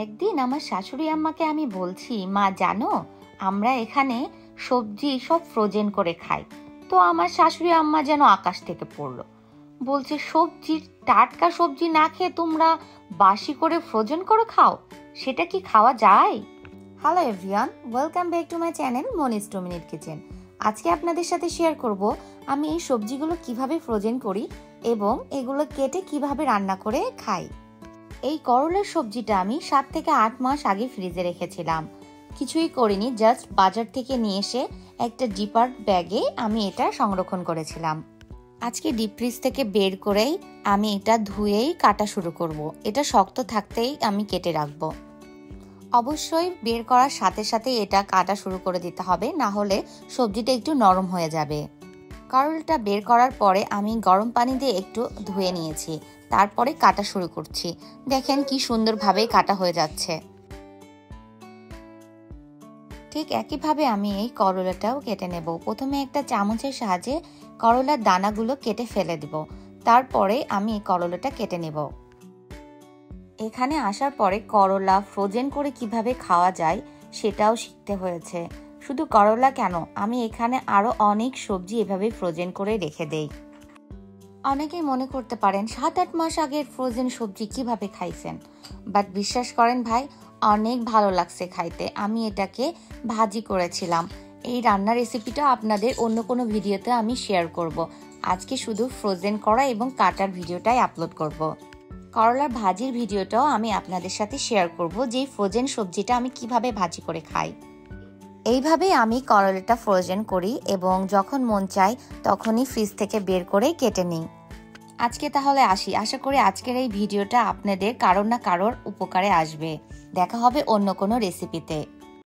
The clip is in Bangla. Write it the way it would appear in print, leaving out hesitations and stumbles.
একদিন আমার শাশুড়ি আম্মাকে আমি বলছি, মা জানো আমরা এখানে সবজি সব ফ্রোজেন করে খাই। তো আমার শাশুড়ি আম্মা যেন আকাশ থেকে পড়লো, বলছে সবজি, টাটকা সবজি না খেয়ে তোমরা বাসি করে ফ্রোজেন করে খাও, সেটা কি খাওয়া যায়? Hello everyone, welcome back to my channel Moni's 2 minute kitchen. আজকে আপনাদের সাথে শেয়ার করব আমি এই সবজিগুলো কিভাবে ফ্রোজেন করি এবং এগুলো কেটে কিভাবে রান্না করে খাই। এই করলার সবজিটা আমি 7 থেকে 8 মাস আগে ফ্রিজে রেখেছিলাম, কিছুই করিনি, জাস্ট বাজার থেকে নিয়ে এসে একটা ডিপার ব্যাগে আমি এটা সংরক্ষণ করেছিলাম। আজকে ডিপ ফ্রিজ থেকে বের করেই আমি এটা ধুয়েই কাটা শুরু করব। এটা শক্ত থাকতেই আমি কেটে রাখবো। অবশ্যই বের করার সাথে সাথে এটা কাটা শুরু করে দিতে হবে, না হলে সবজিটা একটু নরম হয়ে যাবে। করলাটা বের করার পরে আমি গরম পানি দিয়ে একটু ধুয়ে নিয়েছি, তারপরে কাটা শুরু করছি। দেখেন কি সুন্দরভাবে কাটা হয়ে যাচ্ছে। ঠিক একইভাবে আমি এই করলাটাও কেটে নেব। প্রথমে একটা চামচের সাহায্যে করলার দানাগুলো কেটে ফেলে দেব, তারপরে আমি এই করলাটা কেটে নেব। এখানে আসার পরে করলা ফ্রোজেন করে কিভাবে খাওয়া যায় সেটাও শিখতে হয়েছে। শুধু করলা কেন, আমি এখানে আরো অনেক সবজি এভাবে ফ্রোজেন করে রেখে দেই। অনেকেই মনে করতে পারেন 7-8 মাস আগের ফ্রোজেন সবজি কিভাবে খাইছেন, বাট বিশ্বাস করেন ভাই, অনেক ভালো লাগছে খাইতে। আমি এটাকে ভাজি করেছিলাম। এই রান্নার রেসিপিটা আপনাদের অন্য কোনো ভিডিওতে আমি শেয়ার করব। আজকে শুধু ফ্রোজেন করা এবং কাটার ভিডিওটাই আপলোড করব। করলার ভাজির ভিডিওটাও আমি আপনাদের সাথে শেয়ার করব, যে ফ্রোজেন সবজিটা আমি কিভাবে ভাজি করে খাই। এইভাবেই আমি করলাটা ফ্রোজেন করি এবং যখন মন চায় তখনই ফ্রিজ থেকে বের করে কেটে নিই। আজকে তাহলে আসি। আশা করি আজকের এই ভিডিওটা আপনাদের কারোর না কারোর উপকারে আসবে। দেখা হবে অন্য কোনো রেসিপিতে।